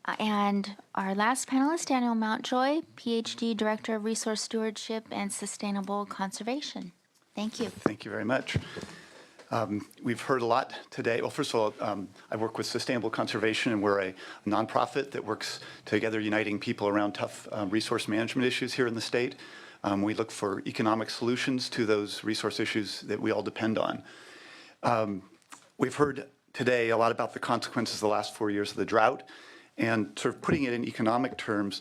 And our last panelist, Daniel Mountjoy, PhD, Director of Resource Stewardship and Sustainable Conservation. Thank you. Thank you very much. We've heard a lot today. Well, first of all, I work with Sustainable Conservation, and we're a nonprofit that works together uniting people around tough resource management issues here in the state. We look for economic solutions to those resource issues that we all depend on. We've heard today a lot about the consequences of the last 4 years of the drought, and sort of putting it in economic terms,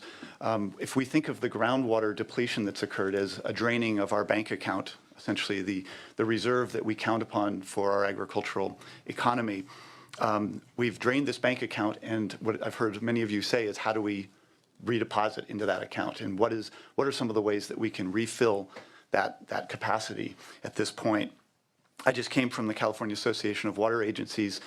if we think of the groundwater depletion that's occurred as a draining of our bank account, essentially the reserve that we count upon for our agricultural economy, we've drained this bank account, and what I've heard many of you say is, how do we redeposit into that account, and what are some of the ways that we can refill that capacity at this point? I just came from the California Association of Water Agencies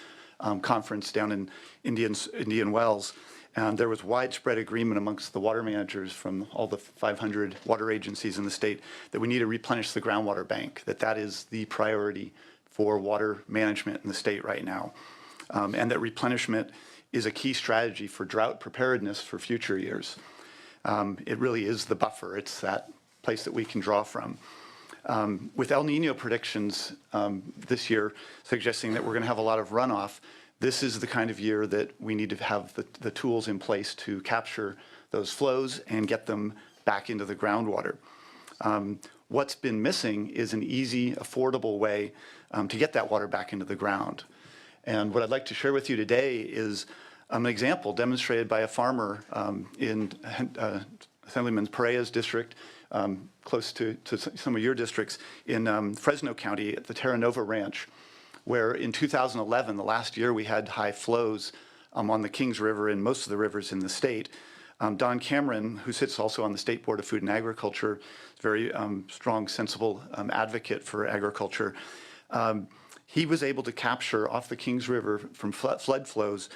conference down in Indian Wells, and there was widespread agreement amongst the water managers from all the 500 water agencies in the state that we need to replenish the groundwater bank, that is the priority for water management in the state right now, and that replenishment is a key strategy for drought preparedness for future years. It really is the buffer. It's that place that we can draw from. With El Nino predictions this year suggesting that we're going to have a lot of runoff, this is the kind of year that we need to have the tools in place to capture those flows and get them back into the groundwater. What's been missing is an easy, affordable way to get that water back into the ground. And what I'd like to share with you today is an example demonstrated by a farmer in Assemblyman Perea's district, close to some of your districts in Fresno County at the Terra Nova Ranch, where in 2011, the last year we had high flows on the Kings River and most of the rivers in the state. Don Cameron, who sits also on the State Board of Food and Agriculture, very strong, sensible advocate for agriculture. He was able to capture off the Kings River from flood flows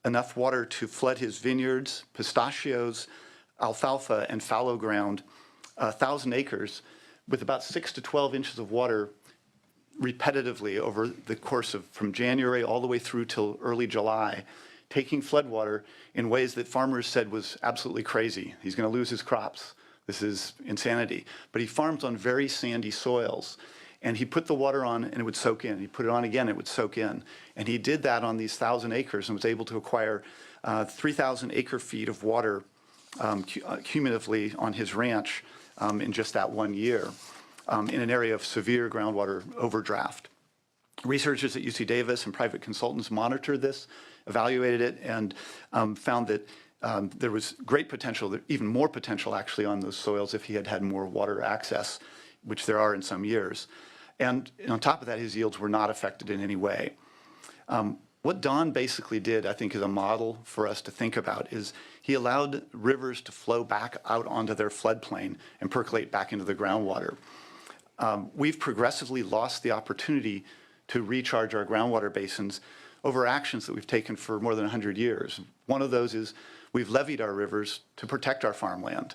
enough water to flood his vineyards, pistachios, alfalfa, and fallow ground, 1,000 acres, with about 6 to 12 inches of water repetitively over the course of from January all the way through till early July, taking floodwater in ways that farmers said was absolutely crazy. He's going to lose his crops. This is insanity. But he farms on very sandy soils, and he put the water on and it would soak in. He put it on again, it would soak in. And he did that on these 1,000 acres and was able to acquire 3,000 acre feet of water cumulatively on his ranch in just that 1 year. In an area of severe groundwater overdraft. Researchers at UC Davis and private consultants monitored this, evaluated it, and found that there was great potential, even more potential actually on those soils if he had had more water access, which there are in some years. And on top of that, his yields were not affected in any way. What Don basically did, I think, is a model for us to think about, is he allowed rivers to flow back out onto their floodplain and percolate back into the groundwater. We've progressively lost the opportunity to recharge our groundwater basins over actions that we've taken for more than 100 years. One of those is we've levied our rivers to protect our farmland.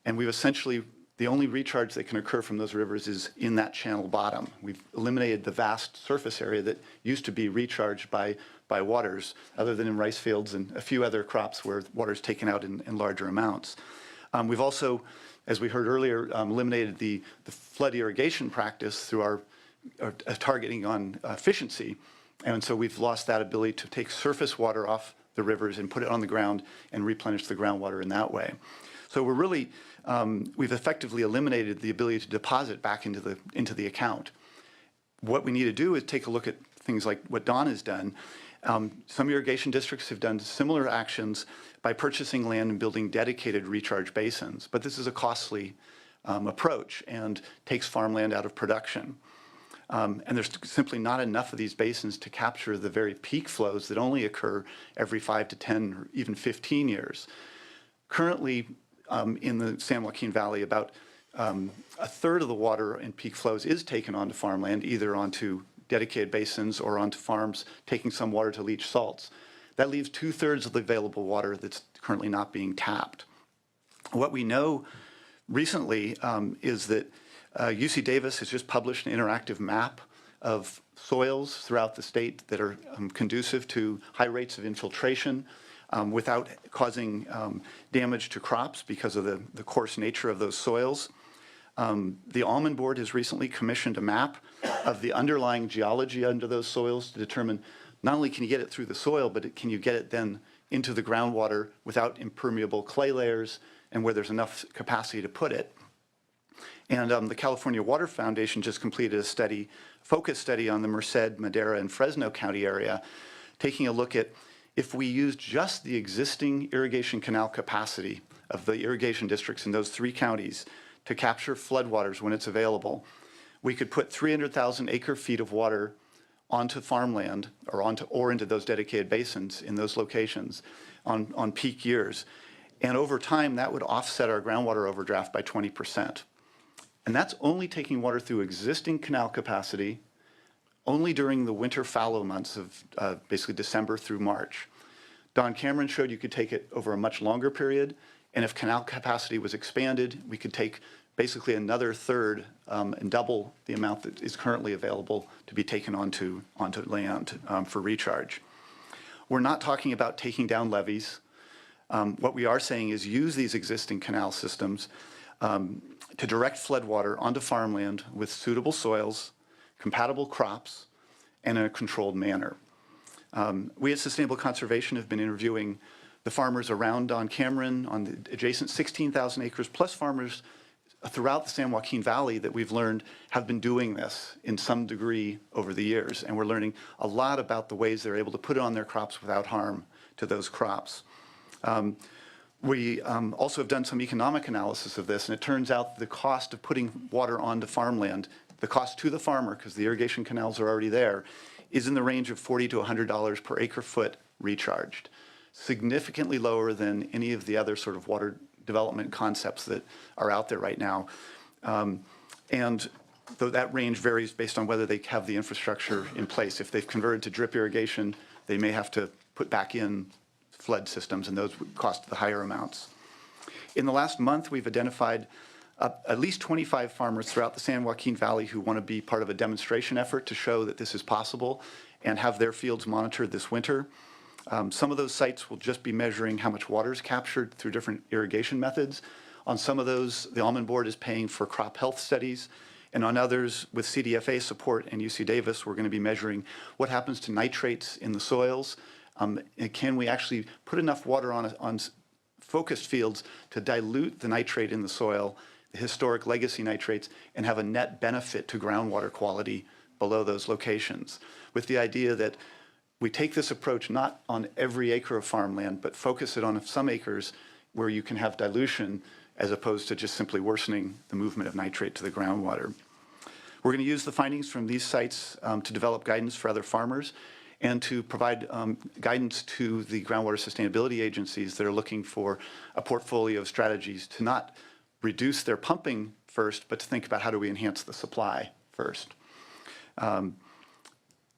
And we've essentially, the only recharge that can occur from those rivers is in that channel bottom. We've eliminated the vast surface area that used to be recharged by waters, other than in rice fields and a few other crops where water is taken out in larger amounts. We've also, as we heard earlier, eliminated the flood irrigation practice through our targeting on efficiency. And so we've lost that ability to take surface water off the rivers and put it on the ground and replenish the groundwater in that way. So we're really, we've effectively eliminated the ability to deposit back into the account. What we need to do is take a look at things like what Don has done. Some irrigation districts have done similar actions by purchasing land and building dedicated recharge basins, but this is a costly approach and takes farmland out of production. And there's simply not enough of these basins to capture the very peak flows that only occur every 5 to 10 or even 15 years. Currently, in the San Joaquin Valley, about a third of the water in peak flows is taken onto farmland, either onto dedicated basins or onto farms taking some water to leach salts. That leaves 2/3 of the available water that's currently not being tapped. What we know recently is that UC Davis has just published an interactive map of soils throughout the state that are conducive to high rates of infiltration. without causing damage to crops because of the coarse nature of those soils. The Almond Board has recently commissioned a map of the underlying geology under those soils to determine not only can you get it through the soil, but can you get it then into the groundwater without impermeable clay layers and where there's enough capacity to put it. And the California Water Foundation just completed a study, focus study on the Merced, Madera, and Fresno County area, taking a look at if we used just the existing irrigation canal capacity of the irrigation districts in those 3 counties to capture floodwaters when it's available, we could put 300,000 acre feet of water onto farmland or into those dedicated basins in those locations on peak years. And over time, that would offset our groundwater overdraft by 20%. And that's only taking water through existing canal capacity, only during the winter fallow months of basically December through March. Don Cameron showed you could take it over a much longer period, and if canal capacity was expanded, we could take basically another third and double the amount that is currently available to be taken onto land for recharge. We're not talking about taking down levees. What we are saying is use these existing canal systems to direct floodwater onto farmland with suitable soils, compatible crops, and in a controlled manner. We at Sustainable Conservation have been interviewing the farmers around Don Cameron on the adjacent 16,000 acres, plus farmers throughout the San Joaquin Valley that we've learned have been doing this in some degree over the years. And we're learning a lot about the ways they're able to put it on their crops without harm to those crops. We also have done some economic analysis of this, and it turns out the cost of putting water onto farmland, the cost to the farmer, because the irrigation canals are already there, is in the range of $40 to $100 per acre foot recharged, significantly lower than any of the other sort of water development concepts that are out there right now. And though that range varies based on whether they have the infrastructure in place. If they've converted to drip irrigation, they may have to put back in flood systems, and those would cost the higher amounts. In the last month, we've identified at least 25 farmers throughout the San Joaquin Valley who want to be part of a demonstration effort to show that this is possible and have their fields monitored this winter. Some of those sites will just be measuring how much water is captured through different irrigation methods. On some of those, the Almond Board is paying for crop health studies. And on others, with CDFA support and UC Davis, we're going to be measuring what happens to nitrates in the soils. And can we actually put enough water on focused fields to dilute the nitrate in the soil, the historic legacy nitrates, and have a net benefit to groundwater quality below those locations, with the idea that we take this approach not on every acre of farmland, but focus it on some acres where you can have dilution as opposed to just simply worsening the movement of nitrate to the groundwater. We're going to use the findings from these sites to develop guidance for other farmers and to provide guidance to the groundwater sustainability agencies that are looking for a portfolio of strategies to not reduce their pumping first, but to think about how do we enhance the supply first.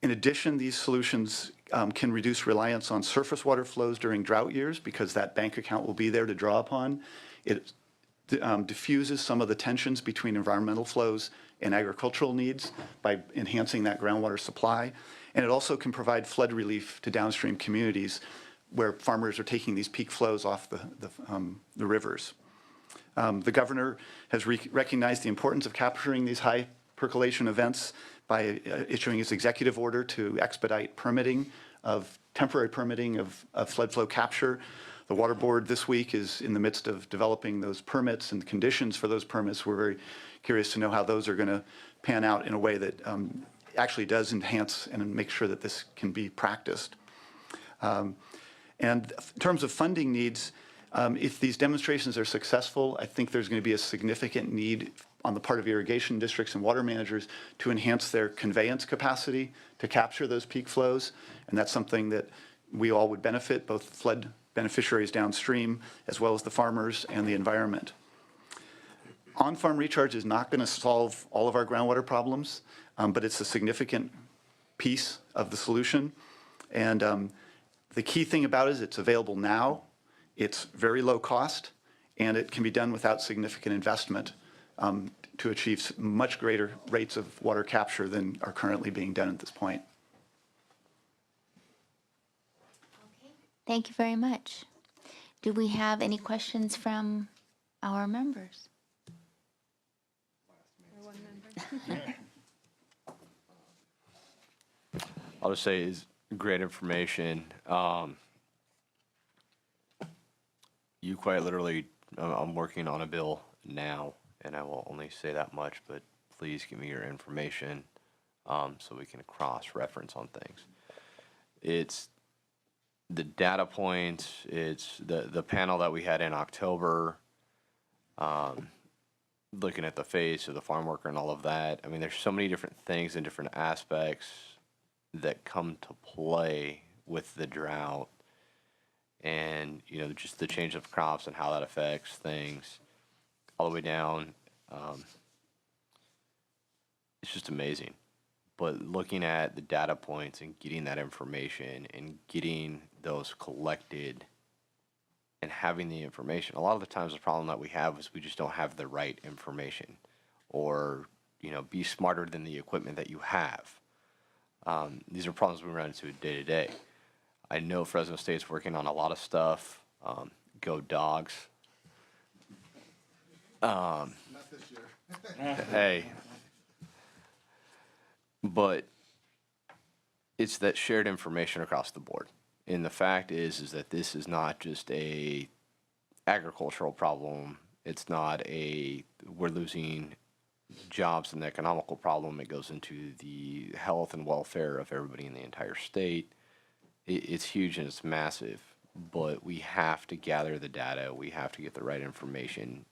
In addition, these solutions can reduce reliance on surface water flows during drought years because that bank account will be there to draw upon. It diffuses some of the tensions between environmental flows and agricultural needs by enhancing that groundwater supply. And it also can provide flood relief to downstream communities where farmers are taking these peak flows off the rivers. The governor has recognized the importance of capturing these high percolation events by issuing his executive order to expedite temporary permitting of flood flow capture. The Water Board this week is in the midst of developing those permits and the conditions for those permits. We're very curious to know how those are going to pan out in a way that actually does enhance and make sure that this can be practiced. And in terms of funding needs, if these demonstrations are successful, I think there's going to be a significant need on the part of irrigation districts and water managers to enhance their conveyance capacity to capture those peak flows. And that's something that we all would benefit, both flood beneficiaries downstream, as well as the farmers and the environment. On-farm recharge is not going to solve all of our groundwater problems, but it's a significant piece of the solution. And the key thing about it is it's available now, it's very low cost, and it can be done without significant investment to achieve much greater rates of water capture than are currently being done at this point. Thank you very much. Do we have any questions from our members? I'll just say is great information. You quite literally, I'm working on a bill now, and I will only say that much, but please give me your information so we can cross-reference on things. It's the data points, it's the panel that we had in October, looking at the face of the farm worker and all of that. I mean, there's so many different things and different aspects that come to play with the drought and, you know, just the change of crops and how that affects things all the way down. It's just amazing. But looking at the data points and getting that information and getting those collected and having the information, a lot of the times the problem that we have is we just don't have the right information, or, you know, be smarter than the equipment that you have. These are problems we run into day to day. I know Fresno State's working on a lot of stuff. Go Dogs. Not this year. Hey. But it's that shared information across the board. And the fact is that this is not just a agricultural problem. It's not a we're losing jobs and economical problem. It goes into the health and welfare of everybody in the entire state. It's huge and it's massive, but we have to gather the data. We have to get the right information,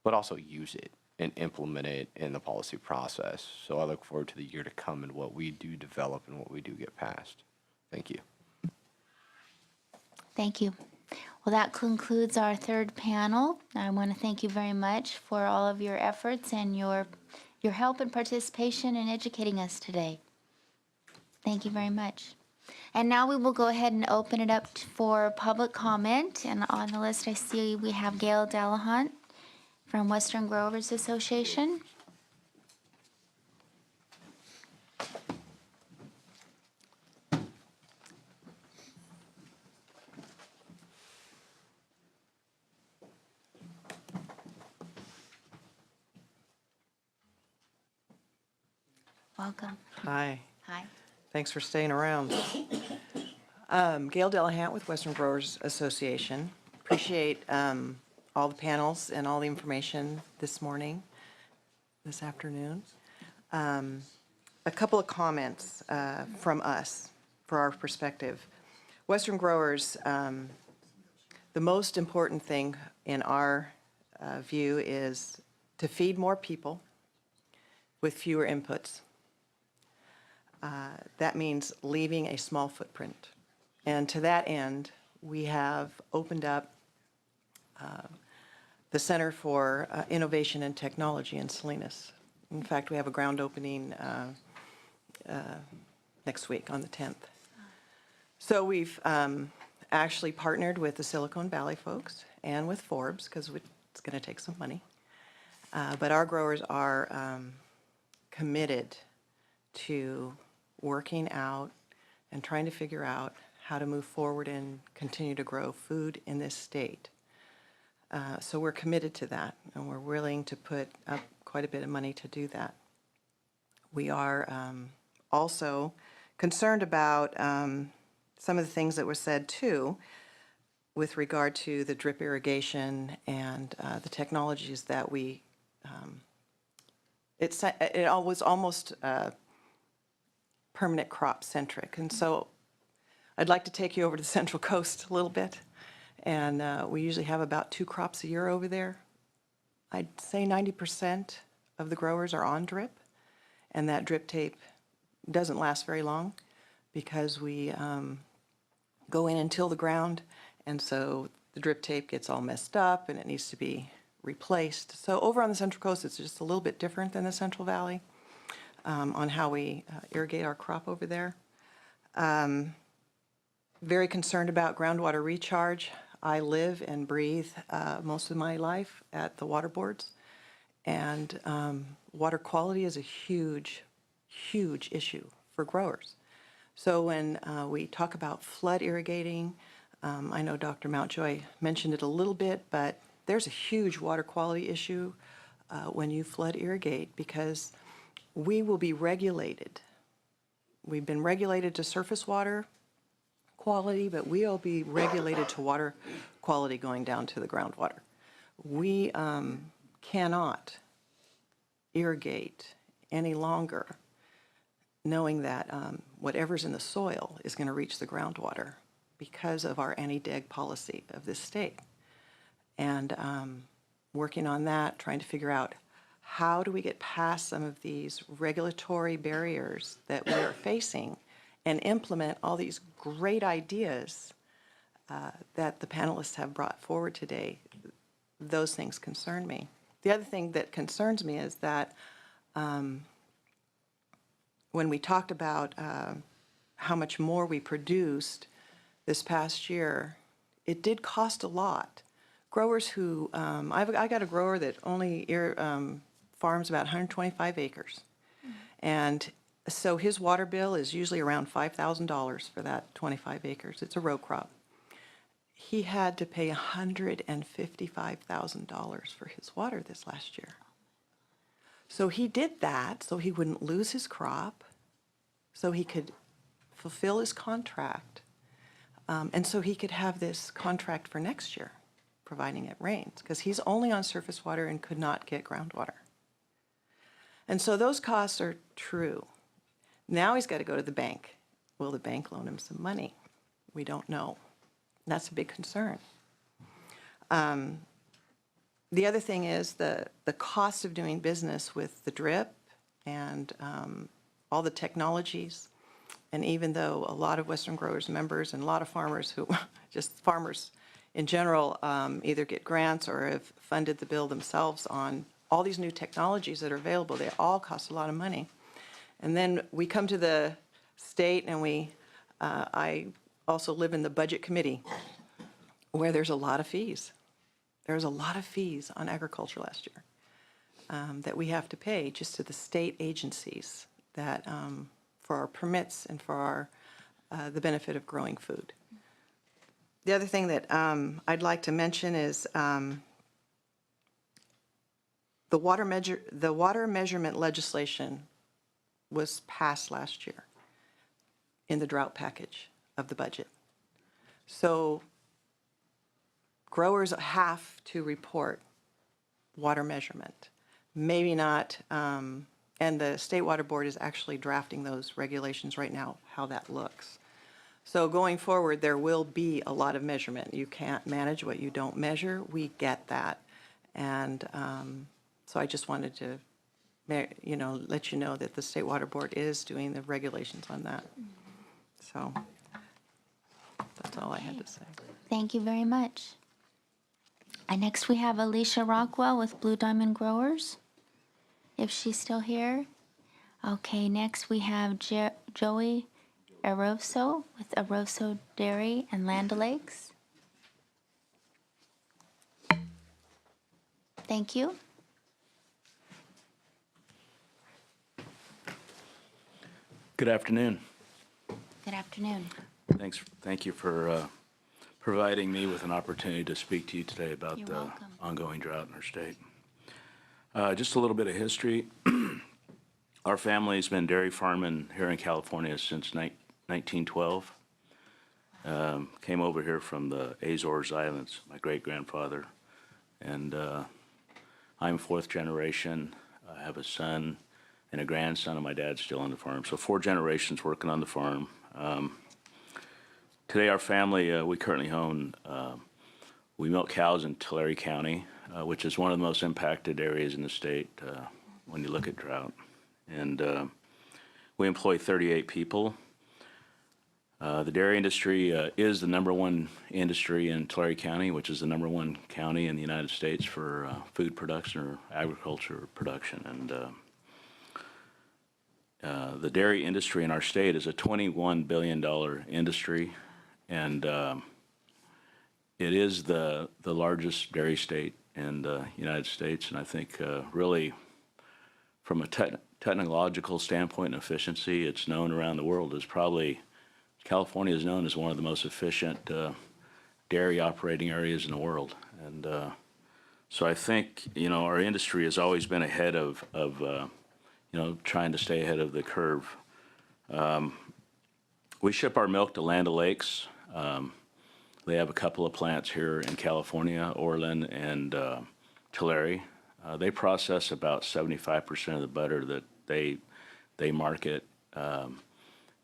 but also use it and implement it in the policy process. So I look forward to the year to come and what we do develop and what we do get passed. Thank you. Thank you. Well, that concludes our third panel. I want to thank you very much for all of your efforts and your help and participation in educating us today. Thank you very much. And now we will go ahead and open it up for public comment. And on the list, I see we have Gail Delahunt from Western Growers Association. Welcome. Hi, Hi. thanks for staying around. Gail Delahunt with Western Growers Association. Appreciate all the panels and all the information this afternoon. A couple of comments from us for our perspective. Western Growers, the most important thing in our view is to feed more people with fewer inputs. That means leaving a small footprint. And to that end, we have opened up the Center for Innovation and Technology in Salinas. In fact, we have a ground opening next week on the 10th. So we've actually partnered with the Silicon Valley folks and with Forbes, because it's going to take some money. But our growers are committed to working out and trying to figure out how to move forward and continue to grow food in this state. So we're committed to that, and we're willing to put up quite a bit of money to do that. We are also concerned about some of the things that were said too with regard to the drip irrigation and the technologies that we it was almost permanent crop centric. And so I'd like to take you over to the Central Coast a little bit. And we usually have about 2 crops a year over there. I'd say 90% of the growers are on drip. And that drip tape doesn't last very long because we go in and till the ground. And so the drip tape gets all messed up and it needs to be replaced. So over on the Central Coast, it's just a little bit different than the Central Valley on how we irrigate our crop over there. Very concerned about groundwater recharge. I live and breathe most of my life at the water boards, and water quality is a huge, huge issue for growers. So when we talk about flood irrigating, I know Dr. Mountjoy mentioned it a little bit, but there's a huge water quality issue when you flood irrigate because we will be regulated. We've been regulated to surface water quality, but we'll be regulated to water quality going down to the groundwater. We cannot irrigate any longer knowing that whatever's in the soil is going to reach the groundwater because of our anti-deg policy of this state. And working on that, trying to figure out how do we get past some of these regulatory barriers that we are facing and implement all these great ideas that the panelists have brought forward today. Those things concern me. The other thing that concerns me is that when we talked about how much more we produced this past year, it did cost a lot. Growers who, I got a grower that only farms about 125 acres. And so his water bill is usually around $5,000 for that 25 acres. It's a row crop. He had to pay $155,000 for his water this last year. So he did that so he wouldn't lose his crop, so he could fulfill his contract, and so he could have this contract for next year, providing it rains, because he's only on surface water and could not get groundwater. And so those costs are true. Now he's got to go to the bank. Will the bank loan him some money? We don't know. That's a big concern. The other thing is the cost of doing business with the drip and all the technologies. And even though a lot of Western Growers members and a lot of farmers who, just farmers in general, either get grants or have funded the bill themselves on all these new technologies that are available, they all cost a lot of money. And then we come to the state and I also live in the budget committee where there's a lot of fees. There's a lot of fees on agriculture last year that we have to pay just to the state agencies that for our permits and for our the benefit of growing food. The other thing that I'd like to mention is the water measurement legislation was passed last year in the drought package of the budget. So growers have to report water measurement. Maybe not, and the State Water Board is actually drafting those regulations right now, how that looks. So going forward, there will be a lot of measurement. You can't manage what you don't measure. We get that. And so I just wanted to let you know that the State Water Board is doing the regulations on that. So that's all I had to say. Thank you very much. And next we have Alicia Rockwell with Blue Diamond Growers, if she's still here. Okay, next we have Joey Aroso with Aroso Dairy and Land O'Lakes. Thank you. Good afternoon. Good afternoon. Thank you for providing me with an opportunity to speak to you today about You're the welcome. ongoing drought in our state. Just a little bit of history. Our family's been dairy farming here in California since 1912. Came over here from the Azores Islands, my great-grandfather. And I'm fourth generation. I have a son and a grandson, and my dad's still on the farm. So 4 generations working on the farm. Today, our family, we currently own, we milk cows in Tulare County, which is one of the most impacted areas in the state when you look at drought. And we employ 38 people. The dairy industry is the #1 industry in Tulare County, which is the #1 county in the United States for food production or agriculture production. And the dairy industry in our state is a $21 billion industry, and it is the largest dairy state in the United States. And I think really from a technological standpoint and efficiency, it's known around the world as probably, California is known as one of the most efficient dairy operating areas in the world. And so I think, our industry has always been ahead of trying to stay ahead of the curve. We ship our milk to Land O'Lakes. They have a couple of plants here in California, Orland and Tulare. They process about 75% of the butter that they market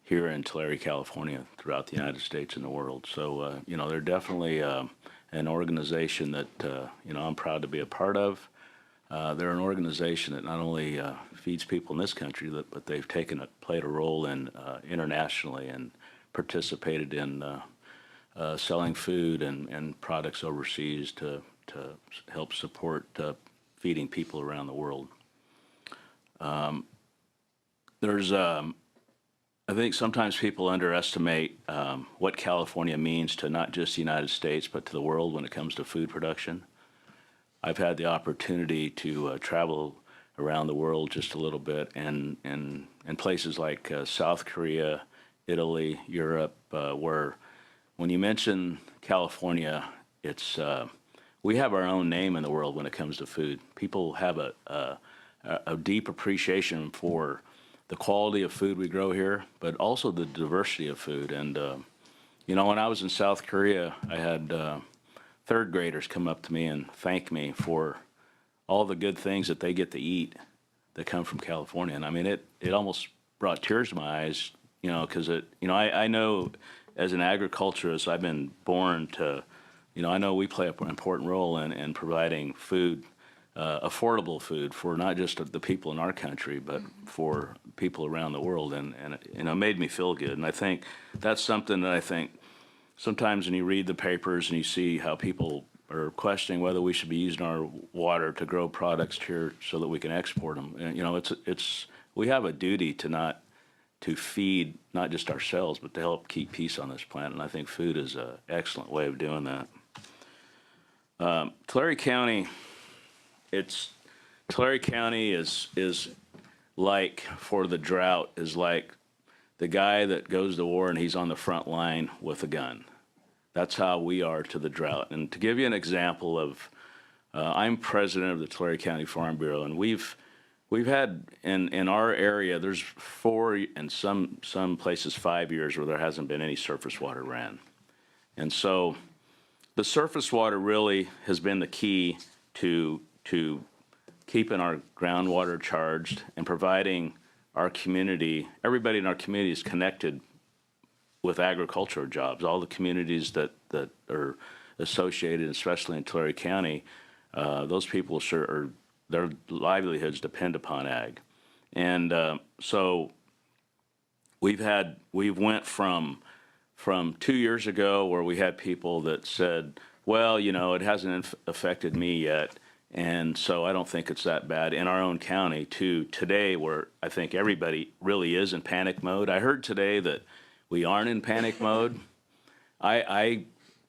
here in Tulare, California, throughout the United States and the world. So, they're definitely an organization that, I'm proud to be a part of. They're an organization that not only feeds people in this country, but they've played a role in internationally and participated in selling food and products overseas to help support feeding people around the world. I think sometimes people underestimate what California means to not just the United States, but to the world when it comes to food production. I've had the opportunity to travel around the world just a little bit, and in places like South Korea, Italy, Europe, where when you mention California, it's we have our own name in the world when it comes to food. People have a deep appreciation for the quality of food we grow here, but also the diversity of food. And when I was in South Korea, I had third graders come up to me and thank me for all the good things that they get to eat that come from California. And I mean, it almost brought tears to my eyes, because I know as an agriculturist, I've been born to, I know we play an important role in providing food, affordable food for not just the people in our country, but for people around the world. And it made me feel good. And I think that's something that I think sometimes when you read the papers and you see how people are questioning whether we should be using our water to grow products here so that we can export them. And, we have a duty to feed not just ourselves, but to help keep peace on this planet. And I think food is an excellent way of doing that. Tulare County is like, for the drought, is like the guy that goes to war and he's on the front line with a gun. That's how we are to the drought. And to give you an example of, I'm president of the Tulare County Farm Bureau, and we've had in our area, there's 4 and some places 5 years where there hasn't been any surface water ran. And so the surface water really has been the key to keeping our groundwater charged and providing our community, everybody in our community is connected with agricultural jobs. All the communities that are associated, especially in Tulare County, those people their livelihoods depend upon ag. And so we went from 2 years ago where we had people that said, well, it hasn't affected me yet, and so I don't think it's that bad in our own county, to today where I think everybody really is in panic mode. I heard today that we aren't in panic mode. I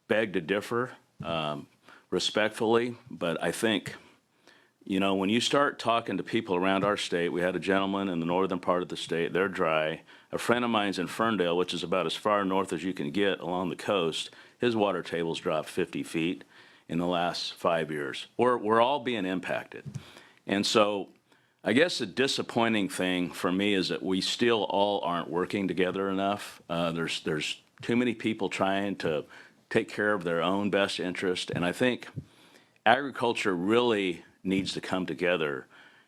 beg to differ respectfully, but I think, when you start talking to people around our state, we had a gentleman in the northern part of the state, they're dry. A friend of mine's in Ferndale, which is about as far north as you can get along the coast, his water table's dropped 50 feet in the last 5 years. We're all being impacted. And so I guess the disappointing thing for me is that we still all aren't working together enough. There's too many people trying to take care of their own best interest. And I think agriculture really needs to come together.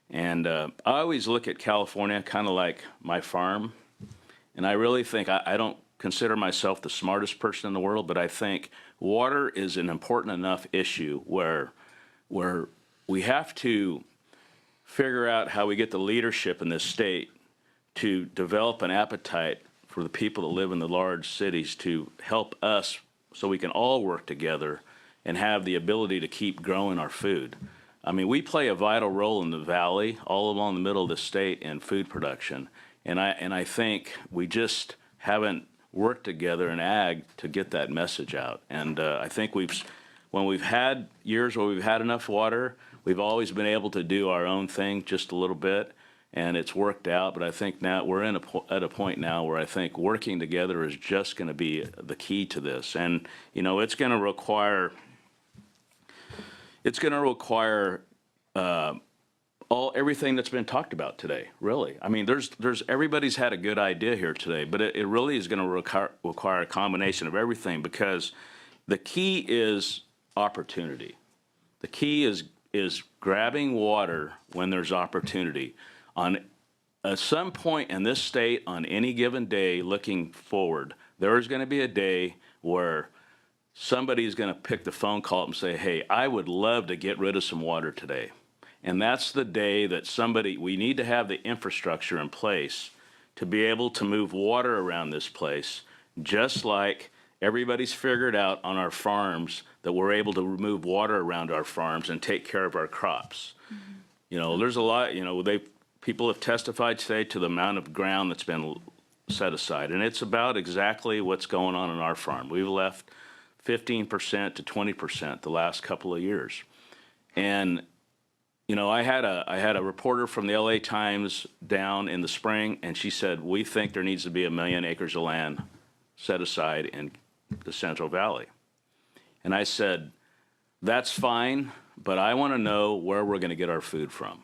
And I always look at California kind of like my farm. And I really think I don't consider myself the smartest person in the world, but I think water is an important enough issue where we have to figure out how we get the leadership in this state to develop an appetite for the people that live in the large cities to help us so we can all work together and have the ability to keep growing our food. I mean, we play a vital role in the valley, all along the middle of the state, in food production. And I think we just haven't worked together in ag to get that message out. And I think when we've had years where we've had enough water, we've always been able to do our own thing just a little bit. and it's worked out. But I think now we're at a point now where I think working together is just going to be the key to this. And it's going to require everything that's been talked about today. Really, I mean, there's everybody's had a good idea here today, but it really is going to require a combination of everything, because the key is opportunity. The key is grabbing water when there's opportunity. At some point in this state, on any given day looking forward, there is going to be a day where somebody's going to pick the phone call up and say, hey, I would love to get rid of some water today. And that's the day that we need to have the infrastructure in place to be able to move water around this place, just like everybody's figured out on our farms that we're able to move water around our farms and take care of our crops. There's a lot, people have testified today to the amount of ground that's been set aside, and it's about exactly what's going on our farm. We've left 15% to 20% the last couple of years. And I had a reporter from the LA Times down in the spring, and she said, we think there needs to be 1 million acres of land set aside in the Central Valley. And I said, that's fine, but I want to know where we're going to get our food from.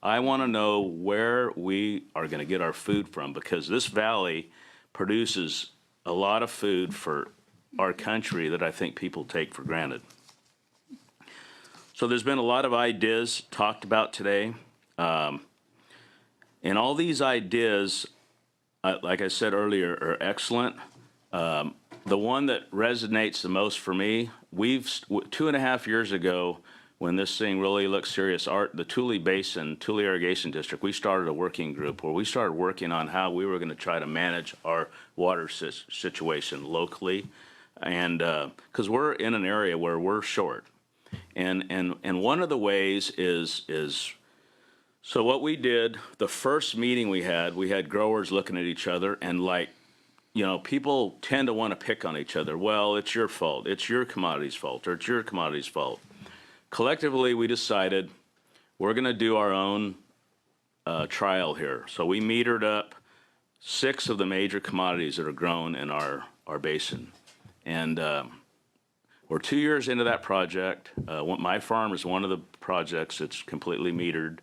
I want to know where we are going to get our food from, because this valley produces a lot of food for our country that I think people take for granted. So there's been a lot of ideas talked about today. And all these ideas, like I said earlier, are excellent. The one that resonates the most for me, 2.5 years ago, when this thing really looked serious, the Tule Basin, Tule Irrigation District, we started a working group where we started working on how we were going to try to manage our water situation locally. And because we're in an area where we're short. And one of the ways is so what we did, the first meeting we had growers looking at each other, and people tend to want to pick on each other. Well, it's your fault. It's your commodity's fault, or it's your commodity's fault. Collectively, we decided we're going to do our own trial here. So we metered up 6 of the major commodities that are grown in our basin. And we're 2 years into that project. My farm is one of the projects that's completely metered.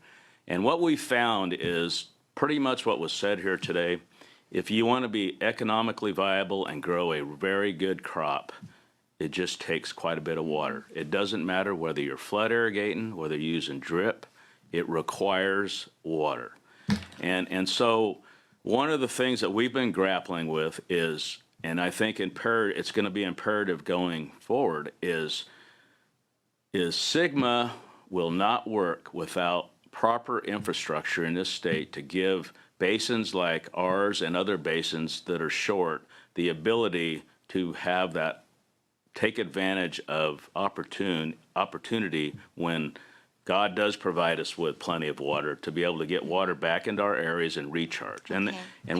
And what we found is pretty much what was said here today. If you want to be economically viable and grow a very good crop, it just takes quite a bit of water. It doesn't matter whether you're flood irrigating, whether you're using drip, it requires water. And so one of the things that we've been grappling with is, and I think it's going to be imperative going forward, is SGMA will not work without proper infrastructure in this state to give basins like ours and other basins that are short the ability to have that, take advantage of opportunity when God does provide us with plenty of water, to be able to get water back into our areas and recharge. And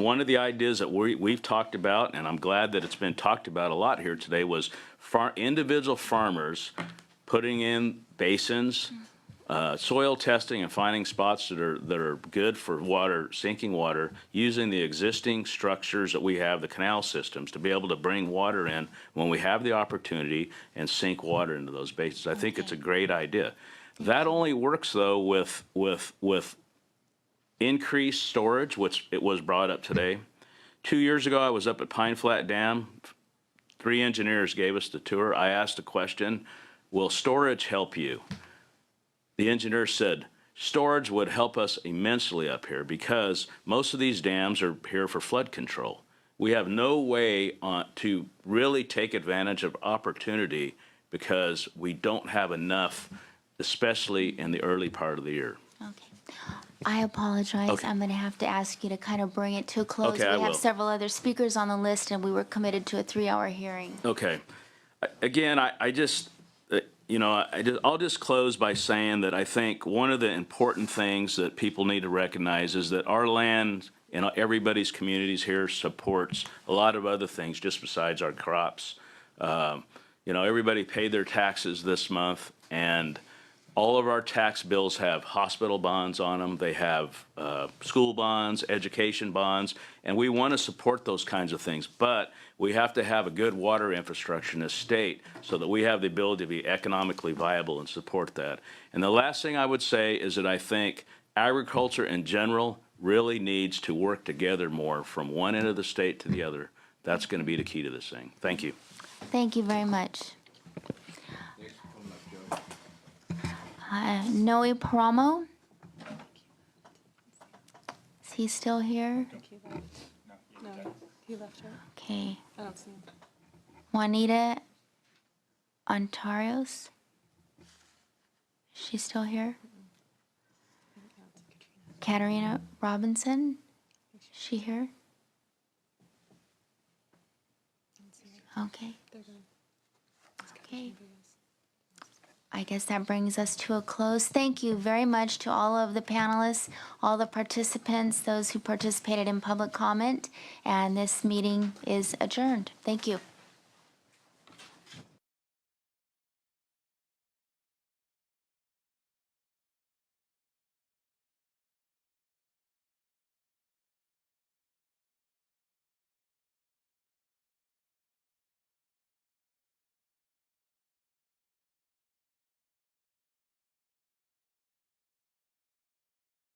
one of the ideas that we've talked about, and I'm glad that it's been talked about a lot here today, was individual farmers putting in basins, soil testing and finding spots that are good for water, sinking water, using the existing structures that we have, the canal systems, to be able to bring water in when we have the opportunity and sink water into those basins. I think it's a great idea. That only works, though, with increased storage, which it was brought up today. 2 years ago, I was up at Pine Flat Dam. 3 engineers gave us the tour. I asked a question, will storage help you? The engineer said, storage would help us immensely up here, because most of these dams are here for flood control. We have no way to really take advantage of opportunity because we don't have enough, especially in the early part of the year. Okay. I apologize. Okay. I'm going to have to ask you to kind of bring it to a close. Okay, I We have will. several other speakers on the list, and we were committed to a 3-hour hearing. Okay. Again, I'll just close by saying that I think one of the important things that people need to recognize is that our land in everybody's communities here supports a lot of other things just besides our crops. Everybody paid their taxes this month, and All of our tax bills have hospital bonds on them. They have school bonds, education bonds, and we want to support those kinds of things. But we have to have a good water infrastructure in this state so that we have the ability to be economically viable and support that. And the last thing I would say is that I think agriculture in general really needs to work together more from one end of the state to the other. That's going to be the key to this thing. Thank you. Thank you very much. Noe Paramo? Is he still here? No, he left her. Okay. I don't see him. Juanita Ontarios? Is she still here? Katarina Robinson? Is she here? Okay. Okay. I guess that brings us to a close. Thank you very much to all of the panelists, all the participants, those who participated in public comment, and this meeting is adjourned. Thank you.